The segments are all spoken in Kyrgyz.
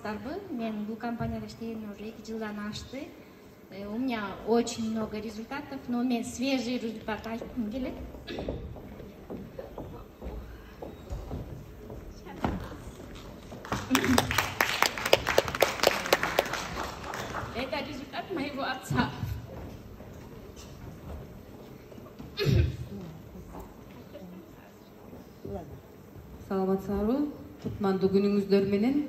саламатсыздарбы? Мен бул компанияда иштегениме уже 2 жылдан ашты. У меня очень много результатов, но мен свежий результат айткым келет. Это результат моего отца. Саламатсыздарбы, кутмандуу күнүңүздөр менен.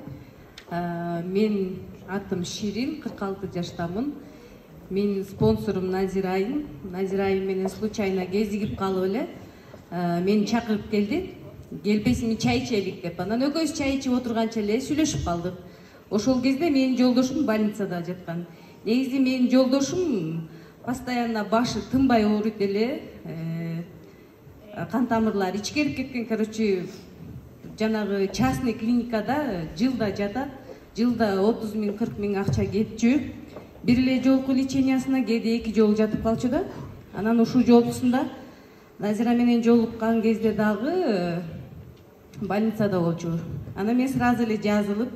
Мен атым Ширин, 46 жаштамын. Мен спонсорум Назира Айым. Назира Айым менен случайно кезигип калып эле мени чакырып келди. Келбесиңби чай ичелик деп. Анан экөөбүз чай ичип отурганча эле сүйлөшүп калдык. Ошол кезде менин жолдошум больницада жаткан. Негизи менин жолдошум постоянно башы тынбай ооруйт эле. Кан тамырлары ичкерип кеткен, короче, жанагы частный клиникада жылда жатат. Жылда 30 миң, 40 миң акча кетчү. Бир эле жолку лечениясына кээде 2 жол жатып калчу да. Анан ушул жолкусунда Назира менен жолуккан кезде дагы больницада болчу. Анан мен сразу эле жазылып,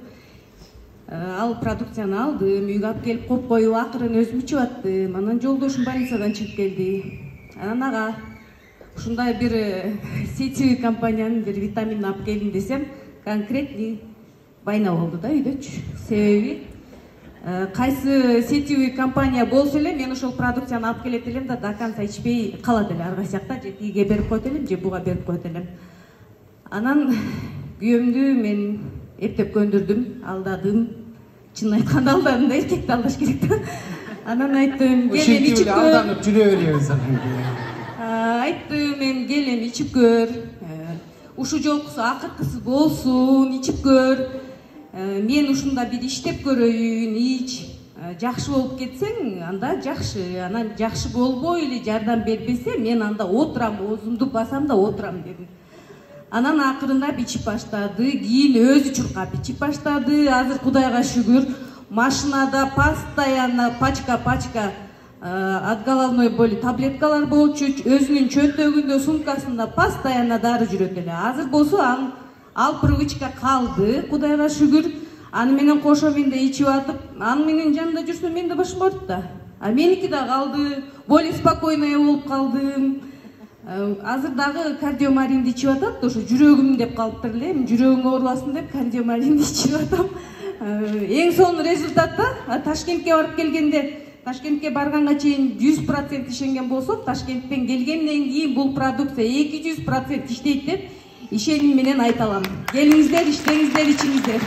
ал продукцияны алдым, үйгө алып келип коюп коюп, акырын өзүм ичип аттым. Анан жолдошум больницадан чыгып келди. Анан ага ушундай бир сетевый компаниянын бир витаминин алып келдим десем, конкретный байна болду да үйдөчү. Себеби кайсы сетевый компания болсо эле мен ошол продукцияны алып келет элем да до конца ичпей калат эле. Арга сыякта же тиге берип коет элем, же буга берип коет элем. Анан күйөөмдү мен эптеп көндүрдүм, алдадым. Чын айтканда алдадым да, эркекти алдаш керек да. Анан айттым, келем ичип көр. Алданып жүрө беребиз. Айттым, мен келем ичип көр. Ушу жолкусу акыркысы болсун, ичип көр. Мен ушунда бир иштеп көрөйүн, ич. Жакшы болуп кетсең, анда жакшы. Анан жакшы болбой эле жардам бербесе, мен анда отурам, оозумду басам да отурам дедим. Анан акырындап ичип баштады, кийин өзү чуркап ичип баштады. Азыр Кудайга шүгүр, машинада постоянно пачка от головной боли таблеткалар болчу, өзүнүн чөнтөгүндө, сумкасында постоянно дары жүрөт эле. Азыр болсо ал привычка калды, Кудайга шүгүр. Аны менен кошо мен да ичип атып, аны менен жанында жүрсөм мен да башым ооруйт да. А меники да калды, более спокойный болуп калдым. Азыр дагы кардиомаринди ичип атат, ошо жүрөгүм деп калыптыр эле. Жүрөгүң оорубасын деп кардиомаринди ичип атам. Эң сонун результатта Ташкентке барып келгенде, Ташкентке барганга чейин 100% ишенген болсок, Ташкенттен келгенден кийин бул продукция 200% иштейт деп ишеним менен айта алам. Келиңиздер, иштеңиздер, ичиңиздер.